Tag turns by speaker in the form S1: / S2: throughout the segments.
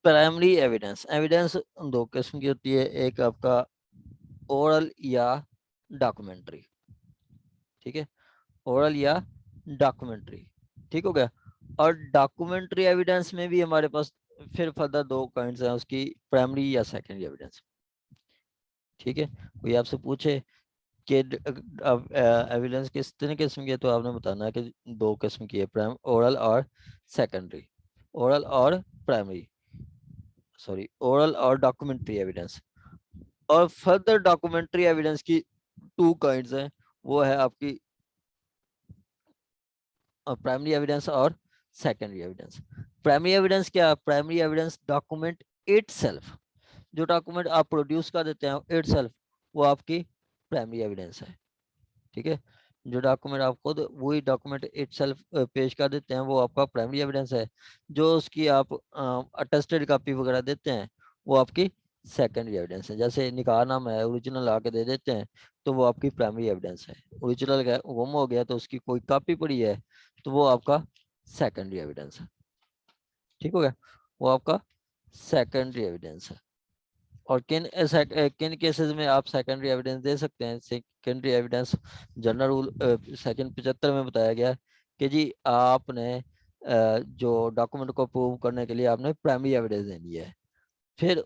S1: Primary evidence, evidence दो किस्म की होती है, एक आपका ओरल या डॉक्यूमेंट्री, ठीक है, ओरल या डॉक्यूमेंट्री, ठीक हो गया। और डॉक्यूमेंट्री एविडेंस में भी हमारे पास फिर फर्दर दो काइंड्स हैं उसकी, प्राइमरी या सेकेंडरी एविडेंस, ठीक है। कोई आपसे पूछे कि एविडेंस किस तरह किस्म की है, तो आपने बताना है कि दो किस्म की है, प्राइम ओरल और सेकेंडरी, ओरल और प्राइमरी, सॉरी ओरल और डॉक्यूमेंट्री एविडेंस। और फर्दर डॉक्यूमेंट्री एविडेंस की टू काइंड्स हैं, वो है आपकी प्राइमरी एविडेंस और सेकेंडरी एविडेंस। प्राइमरी एविडेंस क्या, प्राइमरी एविडेंस डॉक्यूमेंट इटसेल्फ, जो डॉक्यूमेंट आप प्रोड्यूस कर देते हैं इटसेल्फ, वो आपकी प्राइमरी एविडेंस है, ठीक है। जो डॉक्यूमेंट आप खुद वही डॉक्यूमेंट इटसेल्फ पेश कर देते हैं, वो आपका प्राइमरी एविडेंस है। जो उसकी आप अटेस्टेड कॉपी वगैरह देते हैं, वो आपकी सेकेंडरी एविडेंस है। जैसे निकाहनामा है, ओरिजिनल आके दे देते हैं, तो वो आपकी प्राइमरी एविडेंस है। ओरिजिनल गुम हो गया तो उसकी कोई कॉपी पड़ी है, तो वो आपका सेकेंडरी एविडेंस है, ठीक हो गया, वो आपका सेकेंडरी एविडेंस है। और किन केसेस में आप सेकेंडरी एविडेंस दे सकते हैं, secondary evidence general rule section 75 में बताया गया है कि जी आपने जो डॉक्यूमेंट को प्रूव करने के लिए आपने प्राइमरी एविडेंस देनी है। फिर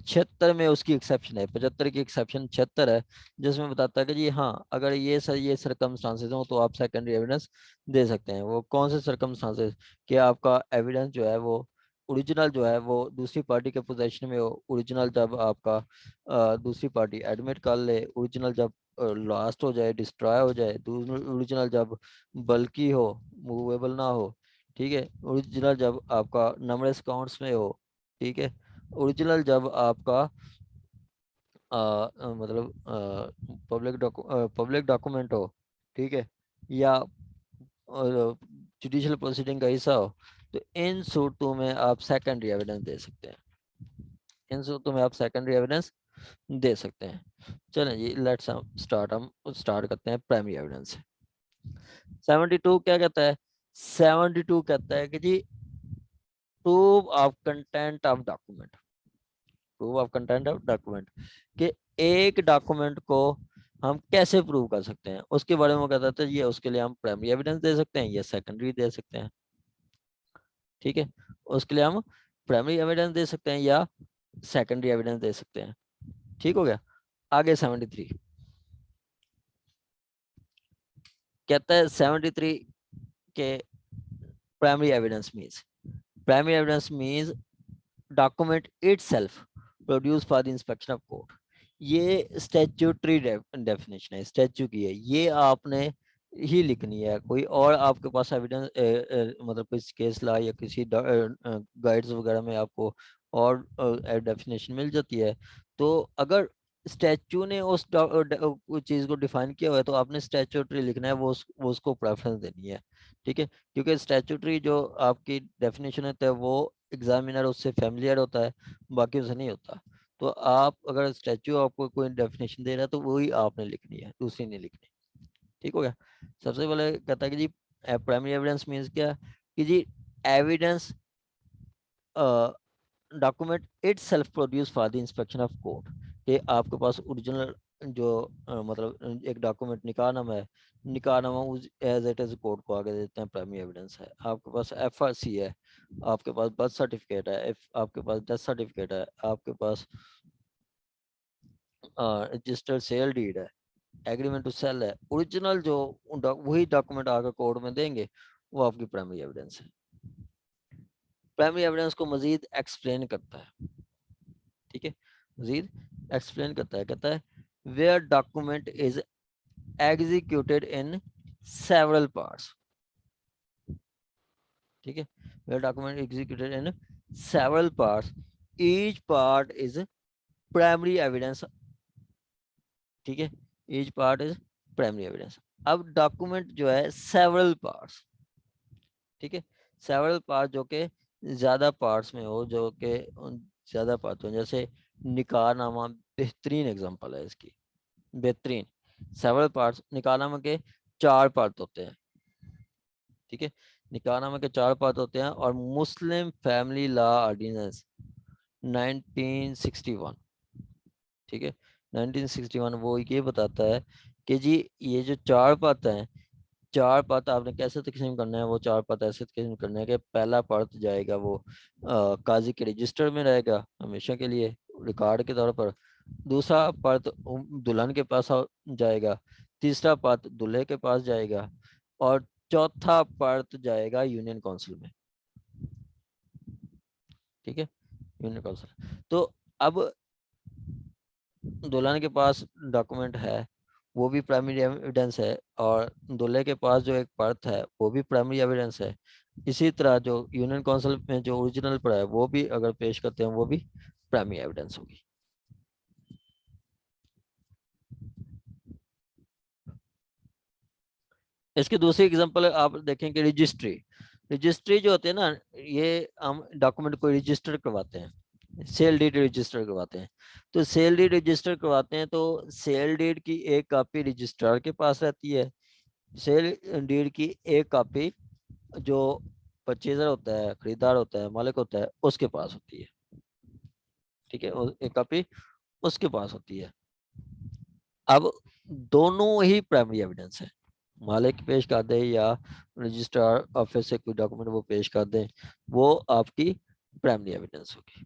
S1: 76 में उसकी एक्सेप्शन है, 75 की एक्सेप्शन 76 है, जिसमें बताता है कि जी हाँ अगर ये सरकमस्टांसेस हो तो आप सेकेंडरी एविडेंस दे सकते हैं। वो कौन से सरकमस्टांसेस, कि आपका एविडेंस जो है वो ओरिजिनल जो है वो दूसरी पार्टी के पोजेशन में हो, ओरिजिनल जब आपका दूसरी पार्टी एडमिट कर ले, ओरिजिनल जब लॉस्ट हो जाए, डिस्ट्रॉय हो जाए, ओरिजिनल जब बल्कि हो, मूवेबल ना हो, ठीक है, ओरिजिनल जब आपका नंबरलेस अकाउंट्स में हो, ठीक है, ओरिजिनल जब आपका मतलब पब्लिक डॉक्यूमेंट हो, ठीक है, या जुडिशियल प्रोसीडिंग का हिस्सा हो, तो इन सूरतों में आप सेकेंडरी एविडेंस दे सकते हैं, इन सूरतों में आप सेकेंडरी एविडेंस दे सकते हैं। चलें जी, लेट्स स्टार्ट, हम स्टार्ट करते हैं प्राइमरी एविडेंस से। 72 क्या कहता है, 72 कहता है कि जी proof of content of document, proof of content of document, कि एक डॉक्यूमेंट को हम कैसे प्रूव कर सकते हैं, उसके बारे में कहता है ये, उसके लिए हम प्राइमरी एविडेंस दे सकते हैं या सेकेंडरी दे सकते हैं, ठीक है, उसके लिए हम प्राइमरी एविडेंस दे सकते हैं या सेकेंडरी एविडेंस दे सकते हैं, ठीक हो गया। आगे 73 कहता है, 73 के primary evidence means document itself produce for the inspection of court. ये स्टैट्यूटरी डेफिनेशन है, स्टैच्यू की है, ये आपने ही लिखनी है। कोई और आपके पास एविडेंस मतलब कोई केस ला या किसी गाइड्स वगैरह में आपको और डेफिनेशन मिल जाती है, तो अगर स्टैच्यू ने उस चीज को डिफाइन किया हुआ है तो आपने स्टैट्यूटरी लिखना है, वो उसको प्रेफरेंस देनी है, ठीक है। क्योंकि स्टैट्यूटरी जो आपकी डेफिनेशन होता है वो एग्जामिनर उससे फेमिलियर होता है, बाकी उससे नहीं होता। तो आप अगर स्टैच्यू आपको कोई डेफिनेशन दे रहा है तो वही आपने लिखनी है, दूसरी नहीं लिखनी, ठीक हो गया। सबसे पहले कहता है कि जी प्राइमरी एविडेंस मीन्स क्या, कि जी evidence document itself produce for the inspection of court, कि आपके पास ओरिजिनल जो मतलब एक डॉक्यूमेंट निकाहनामा है, निकाहनामा एज इट इज कोर्ट को आगे देते हैं, प्राइमरी एविडेंस है। आपके पास एफआरसी है, आपके पास बर्थ सर्टिफिकेट है, आपके पास डेथ सर्टिफिकेट है, आपके पास रजिस्टर्ड सेल डीड है, एग्रीमेंट टू सेल है, ओरिजिनल जो वही डॉक्यूमेंट आकर कोर्ट में देंगे, वो आपकी प्राइमरी एविडेंस है। प्राइमरी एविडेंस को मजीद एक्सप्लेन करता है, ठीक है, मजीद एक्सप्लेन करता है, कहता है where document is executed in several parts, ठीक है, where document executed in several parts, each part is primary evidence, ठीक है, each part is primary evidence. अब डॉक्यूमेंट जो है सेवरल पार्ट्स, ठीक है, सेवरल पार्ट जो के ज्यादा पार्ट्स में हो, जो के ज्यादा पार्ट हो, जैसे निकाहनामा बेहतरीन एग्जांपल है इसकी, बेहतरीन। सेवरल पार्ट्स, निकाहनामा के 4 पार्ट होते हैं, ठीक है, निकाहनामे के 4 पार्ट होते हैं। और मुस्लिम फैमिली लॉ ऑर्डिनेंस 1961, ठीक है, 1961 वो ये बताता है कि जी ये जो 4 पार्ट हैं, 4 पार्ट आपने कैसे तकसीम करना है, वो 4 पार्ट ऐसे तकसीम करना है कि पहला पार्ट जाएगा वो काजी के रजिस्टर में रहेगा हमेशा के लिए रिकॉर्ड के तौर पर। दूसरा पार्ट दुल्हन के पास जाएगा। तीसरा पार्ट दूल्हे के पास जाएगा। और चौथा पार्ट जाएगा यूनियन काउंसिल में, ठीक है, यूनियन काउंसिल। तो अब दुल्हन के पास डॉक्यूमेंट है, वो भी प्राइमरी एविडेंस है, और दूल्हे के पास जो एक पर्थ है वो भी प्राइमरी एविडेंस है। इसी तरह जो यूनियन काउंसिल में जो ओरिजिनल पड़ा है वो भी अगर पेश करते हैं वो भी प्राइमरी एविडेंस होगी। इसकी दूसरी एग्जांपल आप देखेंगे रजिस्ट्री। रजिस्ट्री जो होते हैं ना, ये हम डॉक्यूमेंट को रजिस्टर करवाते हैं, सेल डीड रजिस्टर करवाते हैं। तो सेल डीड रजिस्टर करवाते हैं तो सेल डीड की एक कॉपी रजिस्ट्रार के पास रहती है, सेल डीड की एक कॉपी जो परचेजर होता है, खरीदार होता है, मालिक होता है, उसके पास होती है, ठीक है, एक कॉपी उसके पास होती है। अब दोनों ही प्राइमरी एविडेंस है, मालिक पेश कर दे या रजिस्ट्रार ऑफिस से कोई डॉक्यूमेंट वो पेश कर दे, वो आपकी प्राइमरी एविडेंस होगी।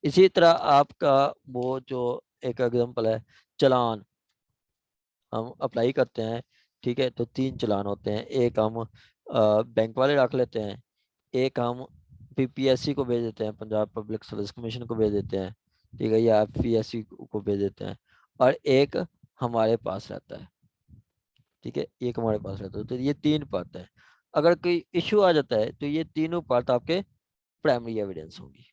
S1: इसी तरह आपका वो जो एक एग्जांपल है, चालान हम अप्लाई करते हैं, ठीक है, तो 3 चालान होते हैं, एक हम बैंक वाले रख लेते हैं, एक हम पीपीएससी को भेज देते हैं, पंजाब पब्लिक सर्विस कमीशन को भेज देते हैं, ठीक है, या एफपीएससी को भेज देते हैं, और एक हमारे पास रहता है, ठीक है, एक हमारे पास रहता है। तो ये 3 पार्ट है। अगर कोई इशू आ जाता है तो ये तीनों पार्ट आपके प्राइमरी एविडेंस होंगी,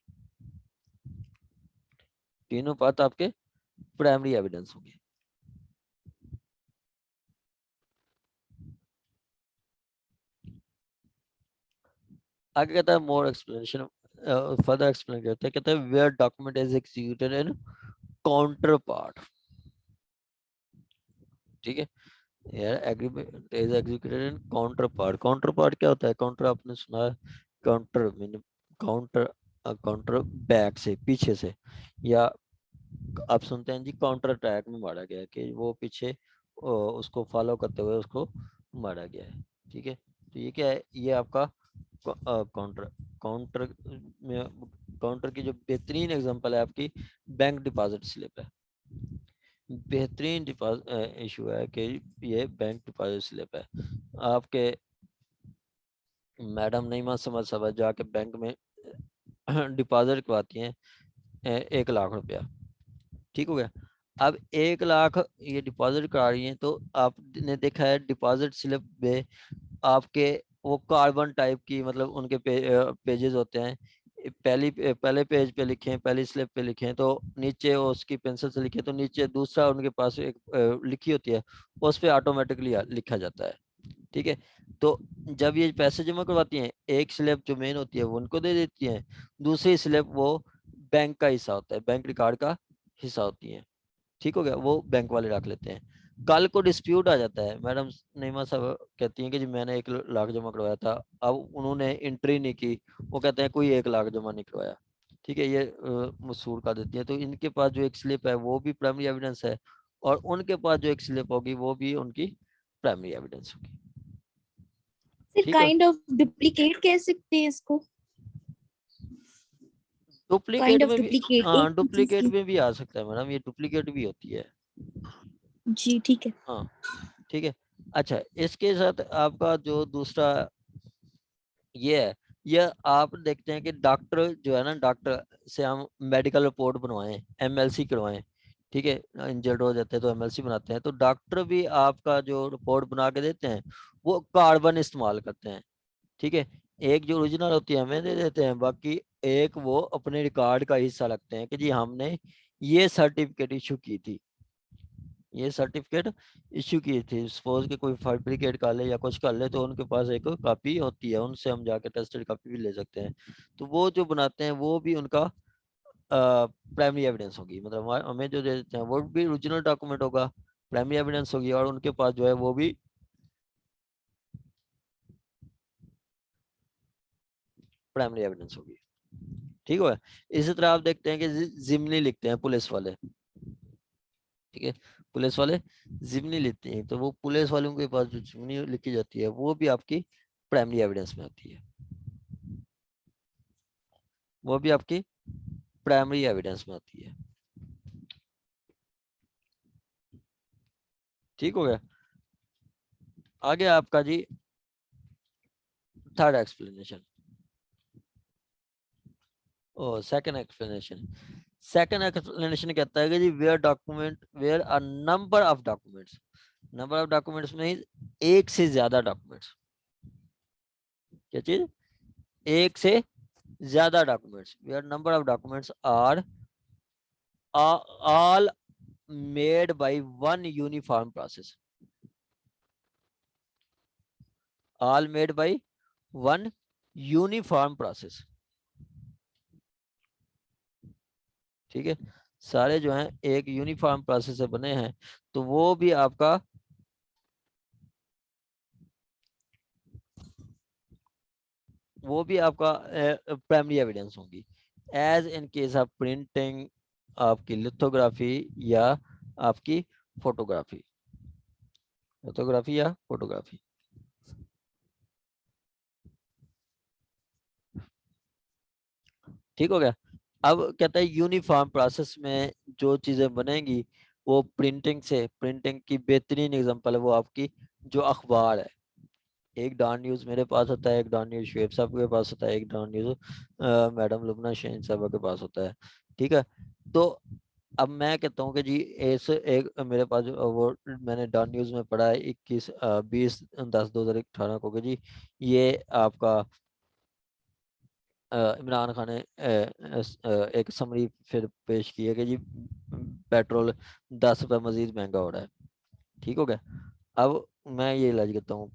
S1: तीनों पार्ट आपके प्राइमरी एविडेंस होंगे। आगे कहता है मोर एक्सप्लेनेशन, फर्दर एक्सप्लेन करते हैं, कहते हैं where document is executed in counter part, ठीक है, यार agreement is executed in counter part. Counter part क्या होता है? काउंटर आपने सुना है, counter mean counter, counter back से, पीछे से, या आप सुनते हैं जी काउंटर अटैक में मारा गया, कि वो पीछे उसको फॉलो करते हुए उसको मारा गया है, ठीक है। तो ये क्या है? ये आपका काउंटर, काउंटर में, काउंटर की जो बेहतरीन एग्जांपल है आपकी बैंक डिपॉजिट स्लिप है, बेहतरीन इशू है कि ये बैंक डिपॉजिट स्लिप है। आपके मैडम नईमा समझ सब जाके बैंक में डिपॉजिट करवाती हैं 1 लाख रुपया, ठीक हो गया। अब 1 लाख ये डिपॉजिट करा रही हैं, तो आपने देखा है डिपॉजिट स्लिप में आपके वो कार्बन टाइप की, मतलब उनके पेजेस होते हैं, पहले पेज पे लिखे, पहली स्लिप पे लिखे, तो नीचे उसकी पेंसिल से लिखे, तो नीचे दूसरा उनके पास एक लिखी होती है, उस पर ऑटोमेटिकली लिखा जाता है, ठीक है। तो जब ये पैसे जमा करवाती हैं, एक स्लिप जो मेन होती है वो उनको दे देती हैं, दूसरी स्लिप वो बैंक का हिस्सा होता है, बैंक रिकॉर्ड का हिस्सा होती है, ठीक हो गया, वो बैंक वाले रख लेते हैं। कल को डिस्प्यूट आ जाता है, मैडम नईमा साहब कहती हैं कि जी मैंने 1 लाख जमा करवाया था, अब उन्होंने एंट्री नहीं की, वो कहते हैं कोई 1 लाख जमा नहीं करवाया, ठीक है, ये मसूर कर देती है। तो इनके पास जो एक स्लिप है वो भी प्राइमरी एविडेंस है, और उनके पास जो एक स्लिप होगी वो भी उनकी प्राइमरी एविडेंस होगी,
S2: फिर
S1: ठीक है।
S2: काइंड ऑफ डुप्लीकेट कह सकते हैं इसको, काइंड
S1: डुप्लीकेट
S2: ऑफ
S1: में भी,
S2: डुप्लीकेट एक
S1: हाँ
S2: ही चीज
S1: डुप्लीकेट
S2: की।
S1: में भी आ सकता है मैडम, ये डुप्लीकेट भी होती है,
S2: जी ठीक है।
S1: हाँ, ठीक है। अच्छा, इसके साथ आपका जो दूसरा ये है, ये आप देखते हैं कि डॉक्टर जो है ना, डॉक्टर से हम मेडिकल रिपोर्ट बनवाएं, एमएलसी करवाएं, ठीक है, इंजर्ड हो जाते हैं तो एमएलसी बनाते हैं, तो डॉक्टर भी आपका जो रिपोर्ट बना के देते हैं वो कार्बन इस्तेमाल करते हैं, ठीक है। एक जो ओरिजिनल होती है हमें दे देते हैं, बाकी एक वो अपने रिकॉर्ड का हिस्सा रखते हैं कि जी हमने ये सर्टिफिकेट इशू की थी, ये सर्टिफिकेट इश्यू की थी, सपोज कि कोई फैब्रिकेट कर ले या कुछ कर ले, तो उनके पास एक कॉपी होती है, उनसे हम जाके टेस्टेड कॉपी भी ले सकते हैं। तो वो जो बनाते हैं वो भी उनका प्राइमरी एविडेंस होगी, मतलब हमें जो दे देते हैं वो भी ओरिजिनल डॉक्यूमेंट होगा, प्राइमरी एविडेंस होगी, और उनके पास जो है वो भी प्राइमरी एविडेंस होगी। ठीक है, इसी तरह आप देखते हैं कि जिमनी लिखते हैं पुलिस वाले, ठीक है, पुलिस वाले जिमनी लिखते हैं, तो वो पुलिस वालों के पास जो जिमनी लिखी जाती है वो भी आपकी प्राइमरी एविडेंस में आती है, वो भी आपकी प्राइमरी एविडेंस में आती है। ठीक हो गया। आगे आपका जी third explanation, oh second explanation. Second explanation कहता है कि जी where document, where a number of documents, number of documents में एक से ज्यादा डॉक्यूमेंट्स, क्या चीज, एक से ज्यादा documents, where number of documents are all made by one uniform process, all made by one uniform process। ठीक है, सारे जो हैं एक यूनिफॉर्म प्रोसेस से बने हैं, तो वो भी आपका प्राइमरी एविडेंस होंगी, as in case of printing, आपकी लिथोग्राफी या आपकी फोटोग्राफी, लिथोग्राफी या फोटोग्राफी। ठीक हो गया। अब कहता है यूनिफॉर्म प्रोसेस में जो चीजें बनेंगी वो प्रिंटिंग से, प्रिंटिंग की बेहतरीन एग्जांपल है वो आपकी जो अखबार है, एक डॉन न्यूज मेरे पास होता है, एक डॉन न्यूज शुएब साहब के पास होता है, एक Dawn news madam Lubna Shaheen साहब के पास होता है। ठीक है, तो अब मैं कहता हूँ कि जी ऐसे एक मेरे पास वो मैंने डॉन न्यूज में पढ़ा है 21/10/2018 को कि जी ये आपका इमरान खान ने एक समरी फिर पेश की है कि जी पेट्रोल 10 रुपये मजीद महंगा हो रहा है। ठीक हो गया। अब मैं ये इलाज करता हूँ,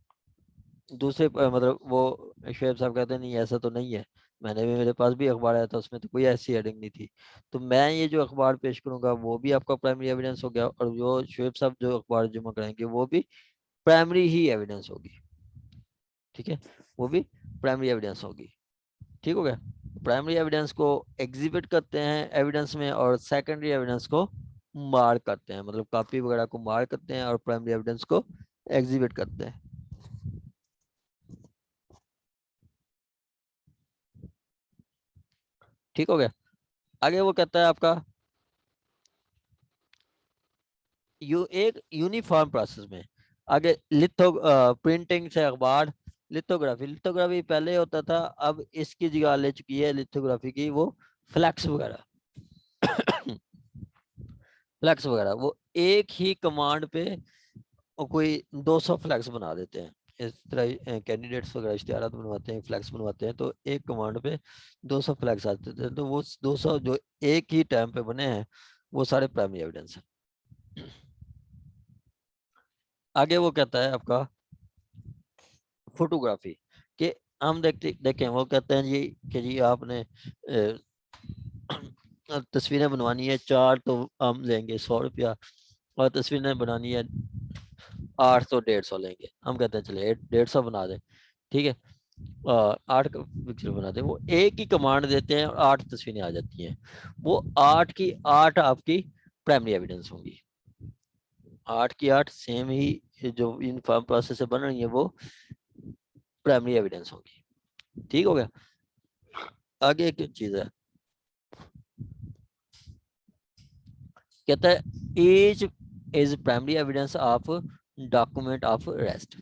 S1: दूसरे मतलब वो शुएब साहब कहते हैं नहीं ऐसा तो नहीं है, मैंने भी, मेरे पास भी अखबार आया था उसमें तो कोई ऐसी हेडिंग नहीं थी, तो मैं ये जो अखबार पेश करूंगा वो भी आपका प्राइमरी एविडेंस हो गया, और जो शुएब साहब जो अखबार जमा कराएंगे वो भी प्राइमरी ही एविडेंस होगी। ठीक है, वो भी प्राइमरी एविडेंस होगी। ठीक हो गया। प्राइमरी एविडेंस को एग्जिबिट करते हैं एविडेंस में, और सेकेंडरी एविडेंस को मार्क करते हैं, मतलब कॉपी वगैरह को मार्क करते हैं और प्राइमरी एविडेंस को एग्जिबिट करते हैं। ठीक हो गया। आगे वो कहता है आपका एक यूनिफॉर्म प्रोसेस में, आगे प्रिंटिंग से अखबार, लिथोग्राफी, लिथोग्राफी पहले होता था, अब इसकी जगह ले चुकी है लिथोग्राफी की वो फ्लैक्स वगैरह फ्लैक्स वगैरह, वो एक ही कमांड पे वो कोई 200 फ्लैक्स बना देते हैं, इस तरह कैंडिडेट्स वगैरह इश्तिहारात बनवाते हैं, फ्लैक्स बनवाते हैं, तो एक कमांड पे 200 फ्लैक्स आते थे, तो वो 200 जो एक ही टाइम पे बने हैं वो सारे प्राइमरी एविडेंस हैं। आगे वो कहता है आपका फोटोग्राफी के, हम देखते देखें वो कहते हैं जी कि जी आपने तस्वीरें बनवानी है 4 तो हम लेंगे 100 रुपया, और तस्वीरें बनानी है 8 तो 150 लेंगे, हम कहते हैं चले 150 बना दें। ठीक है, 8 पिक्चर बनाते हैं, वो एक ही कमांड देते हैं और 8 तस्वीरें आ जाती हैं, वो 8 की 8 आपकी प्राइमरी एविडेंस होंगी, 8 की 8 सेम ही जो इन प्रोसेस से बन रही है वो प्राइमरी एविडेंस होगी। ठीक हो गया। आगे एक चीज है, कहता है each is primary evidence of document of arrest.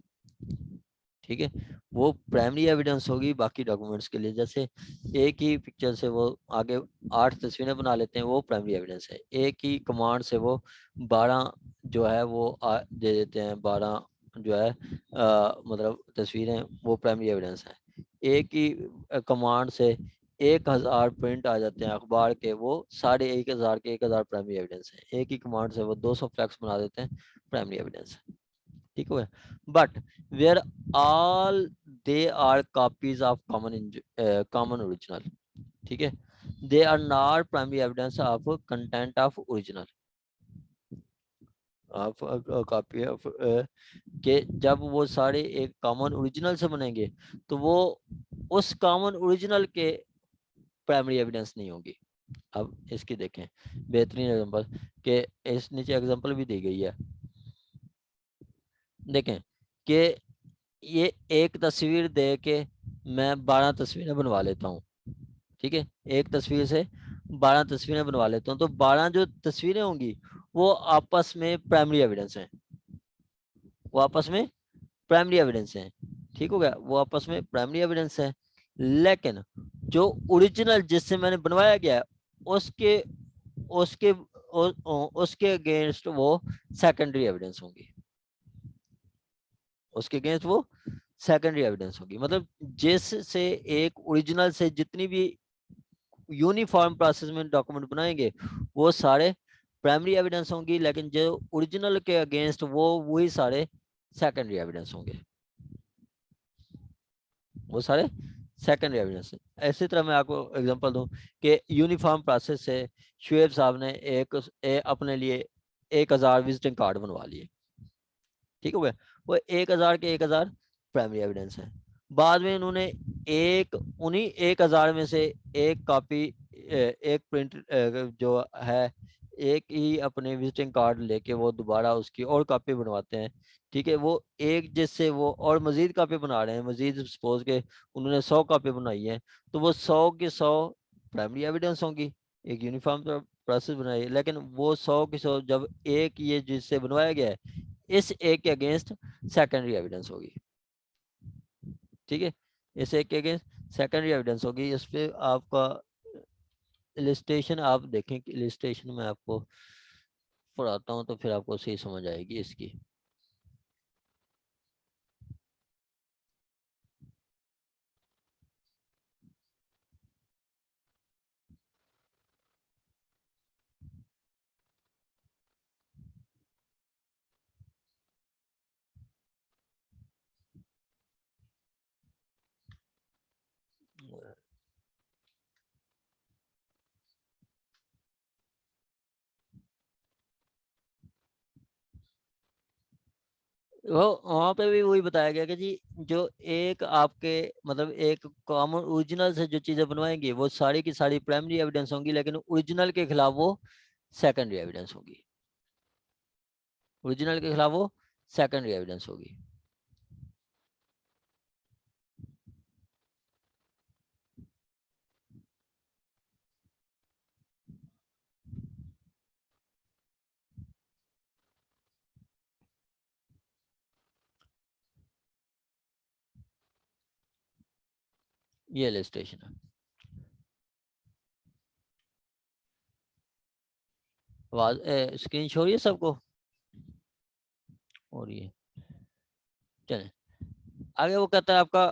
S1: ठीक है, वो प्राइमरी एविडेंस होगी बाकी डॉक्यूमेंट्स के लिए, जैसे एक ही पिक्चर से वो आगे 8 तस्वीरें बना लेते हैं वो प्राइमरी एविडेंस है, एक ही कमांड से वो 12 जो है वो दे देते हैं, 12 जो है मतलब तस्वीरें, वो प्राइमरी एविडेंस है, एक ही कमांड से 1000 प्रिंट आ जाते हैं अखबार के, वो 1500 के 1000 प्राइमरी एविडेंस है, एक ही कमांड से वो 200 फ्लैक्स बना देते हैं, प्राइमरी एविडेंस है। ठीक हो गया। But where all they are copies of common original, ठीक है, they are not primary evidence of content of original, of copy of के जब वो सारे एक कॉमन ओरिजिनल से बनेंगे तो वो उस कॉमन ओरिजिनल के प्राइमरी एविडेंस नहीं होगी। अब इसकी देखें बेहतरीन एग्जांपल के इस नीचे एग्जांपल भी दी गई है। देखें कि ये एक तस्वीर दे के मैं 12 तस्वीरें बनवा लेता हूँ, ठीक है, एक तस्वीर से 12 तस्वीरें बनवा लेता हूँ, तो 12 जो तस्वीरें होंगी वो आपस में प्राइमरी एविडेंस हैं, वो आपस में प्राइमरी एविडेंस हैं, ठीक हो गया, वो आपस में प्राइमरी एविडेंस है। लेकिन जो ओरिजिनल जिससे मैंने बनवाया गया है उसके उसके उसके अगेंस्ट वो सेकेंडरी एविडेंस होंगी, उसके अगेंस्ट वो सेकेंडरी एविडेंस होगी। मतलब जिससे एक ओरिजिनल से जितनी भी यूनिफॉर्म प्रोसेस में डॉक्यूमेंट बनाएंगे वो सारे प्राइमरी एविडेंस होंगी, लेकिन जो ओरिजिनल के अगेंस्ट वो वही सारे सेकेंडरी एविडेंस होंगे, वो सारे सेकेंडरी एविडेंस। इसी तरह मैं आपको एग्जांपल दूं कि यूनिफॉर्म प्रोसेस से शुएब साहब ने अपने लिए 1000 विजिटिंग कार्ड बनवा लिए, ठीक हो गया, वो 1000 के 1000 प्राइमरी एविडेंस है। बाद में उन्होंने उन्हीं 1000 में से एक कॉपी एक प्रिंट जो है एक ही अपने विजिटिंग कार्ड लेके वो दोबारा उसकी और कॉपी बनवाते हैं, ठीक है, वो एक जिससे वो और मजीद कॉपी बना रहे हैं, मजीद सपोज के उन्होंने 100 कॉपी बनाई है, तो वो 100 के 100 प्राइमरी एविडेंस होंगी, एक यूनिफॉर्म प्रोसेस बनाई है, लेकिन वो 100 की 100 जब एक ये जिससे बनवाया गया है इस एक के अगेंस्ट सेकेंडरी एविडेंस होगी, ठीक है, इस एक के अगेंस्ट सेकेंडरी एविडेंस होगी। इस पे आपका इलिस्ट्रेशन आप देखें कि इलिस्ट्रेशन में आपको पढ़ाता हूँ तो फिर आपको सही समझ आएगी इसकी। वो वहां पे भी वही बताया गया कि जी जो एक आपके मतलब एक कॉमन ओरिजिनल से जो चीजें बनवाएंगे वो सारी की सारी प्राइमरी एविडेंस होंगी, लेकिन ओरिजिनल के खिलाफ वो सेकेंडरी एविडेंस होगी, ओरिजिनल के खिलाफ वो सेकेंडरी एविडेंस होगी। ये इलिस्ट्रेशन है। आवाज स्क्रीन शो रही है सबको, और ये चले आगे। वो कहता है आपका,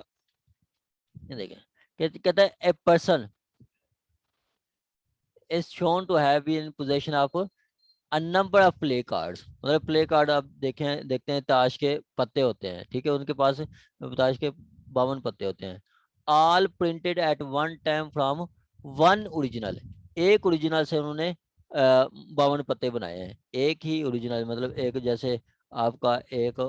S1: ये देखें कहता है a person is shown to have been in position of a number of play cards. मतलब प्ले कार्ड आप देखें देखते हैं ताश के पत्ते होते हैं, ठीक है, उनके पास ताश के 52 पत्ते होते हैं। All printed at one time from one original, एक ओरिजिनल से उन्होंने 52 पत्ते बनाए हैं, एक ही ओरिजिनल, मतलब एक जैसे आपका एक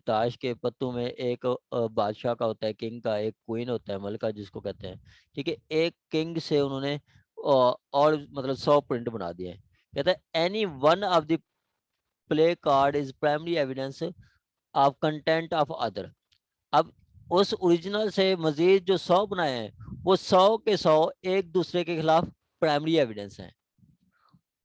S1: ताश के पत्तों में एक बादशाह का होता है, किंग का, एक क्वीन होता है, मलका जिसको कहते हैं, ठीक है, एक किंग से उन्होंने और मतलब 100 प्रिंट बना दिए हैं। कहता है any one of the play card is primary evidence of content of other. अब उस ओरिजिनल से मजीद जो 100 बनाए हैं वो 100 के 100 एक दूसरे के खिलाफ प्राइमरी एविडेंस हैं।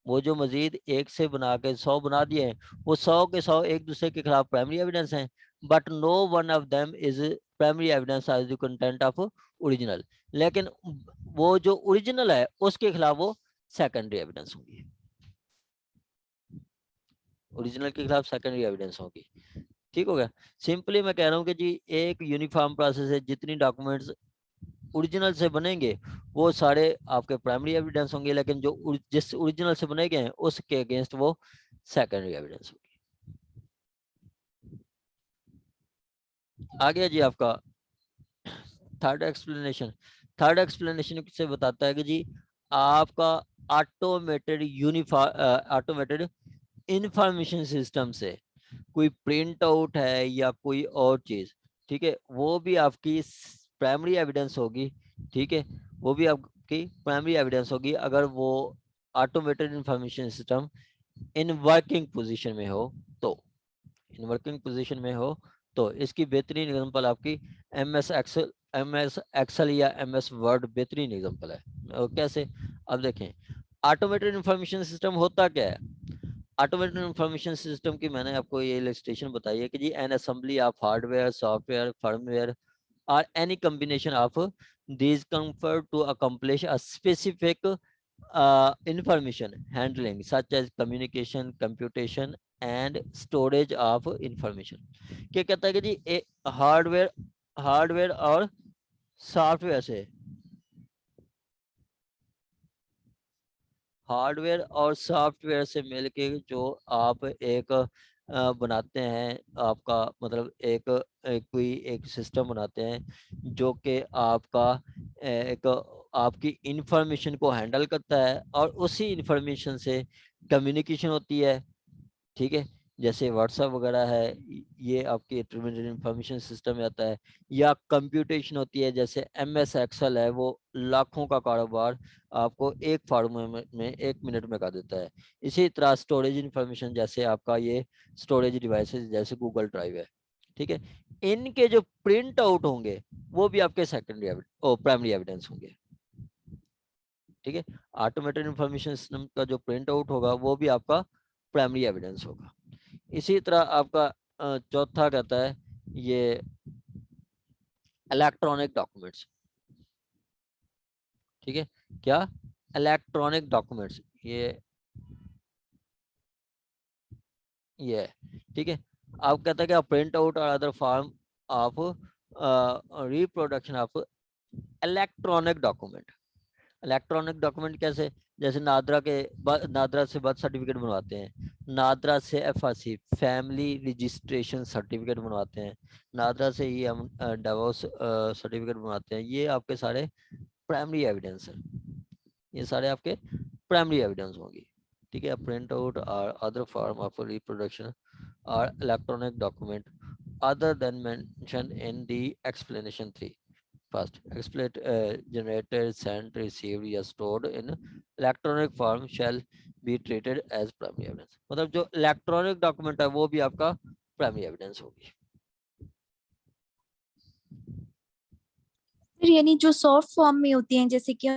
S1: वो जो मजीद एक से बना के 100 बना दिए हैं वो 100 के 100 एक दूसरे के खिलाफ प्राइमरी एविडेंस हैं, but no one of them is primary evidence as the content of original. लेकिन वो जो ओरिजिनल है उसके खिलाफ वो सेकेंडरी एविडेंस होगी, ओरिजिनल के खिलाफ सेकेंडरी एविडेंस होगी, ठीक हो गया। सिंपली मैं कह रहा हूँ कि जी एक यूनिफॉर्म प्रोसेस है, जितनी डॉक्यूमेंट्स ओरिजिनल से बनेंगे वो सारे आपके प्राइमरी एविडेंस होंगे, लेकिन जो जिस ओरिजिनल से बने गए हैं उसके अगेंस्ट वो सेकेंडरी एविडेंस होगी। आ गया जी आपका थर्ड एक्सप्लेनेशन। थर्ड एक्सप्लेनेशन से बताता है कि जी आपका ऑटोमेटेड इंफॉर्मेशन सिस्टम से कोई प्रिंट आउट है या कोई और चीज, ठीक है, वो भी आपकी प्राइमरी एविडेंस होगी, ठीक है, वो भी आपकी प्राइमरी एविडेंस होगी अगर वो automated information system in working position में हो तो, इन वर्किंग पोजीशन में हो तो। इसकी बेहतरीन एग्जांपल आपकी एमएस एक्सेल या एमएस वर्ड बेहतरीन एग्जांपल है। और कैसे, अब देखें ऑटोमेटेड इंफॉर्मेशन सिस्टम होता क्या है। ऑटोमेटेड इंफॉर्मेशन सिस्टम की मैंने आपको ये इलस्ट्रेशन बताई है कि जी an assembly of hardware, software, firmware or any combination of these confer to accomplish a specific information handling such as communication, computation and storage of information। क्या कहता है कि जी हार्डवेयर हार्डवेयर और सॉफ्टवेयर से, हार्डवेयर और सॉफ्टवेयर से मिलके जो आप एक बनाते हैं, आपका मतलब कोई एक सिस्टम बनाते हैं जो कि आपका एक आपकी इंफॉर्मेशन को हैंडल करता है और उसी इंफॉर्मेशन से कम्युनिकेशन होती है, ठीक है। जैसे व्हाट्सएप वगैरह है, ये आपके इंटरमीडिएट इंफॉर्मेशन सिस्टम में आता है। या कंप्यूटेशन होती है, जैसे एमएस एक्सेल है, वो लाखों का कारोबार आपको एक फार्मूले में 1 मिनट में कर देता है। इसी तरह स्टोरेज इंफॉर्मेशन, जैसे आपका ये स्टोरेज डिवाइसेस जैसे गूगल ड्राइव है, ठीक है, इनके जो प्रिंट आउट होंगे वो भी आपके सेकेंडरी प्राइमरी एविडेंस होंगे, ठीक है। ऑटोमेटेड इंफॉर्मेशन सिस्टम का जो प्रिंट आउट होगा वो भी आपका प्राइमरी एविडेंस होगा। इसी तरह आपका चौथा कहता है ये इलेक्ट्रॉनिक डॉक्यूमेंट्स, ठीक है। क्या, इलेक्ट्रॉनिक डॉक्यूमेंट्स, ये ठीक है। आप कहता है कि प्रिंट आउट और other form of reproduction of electronic document. Electronic document कैसे, जैसे नादरा से बर्थ सर्टिफिकेट बनवाते हैं, नादरा से एफआरसी फैमिली रजिस्ट्रेशन सर्टिफिकेट बनवाते हैं, नादरा से ही हम डिवोर्स सर्टिफिकेट बनवाते हैं। ये आपके सारे प्राइमरी एविडेंस है, ये सारे आपके प्राइमरी एविडेंस होंगी, ठीक है। प्रिंट आउट और अदर फॉर्म ऑफ रिप्रोडक्शन और electronic document other than mentioned in the explanation 3. First, explicit generated, sent, received या stored in electronic form shall be treated as primary evidence। मतलब जो electronic document है वो भी आपका primary evidence होगी।
S2: फिर यानी जो सॉफ्ट फॉर्म में होती हैं जैसे कि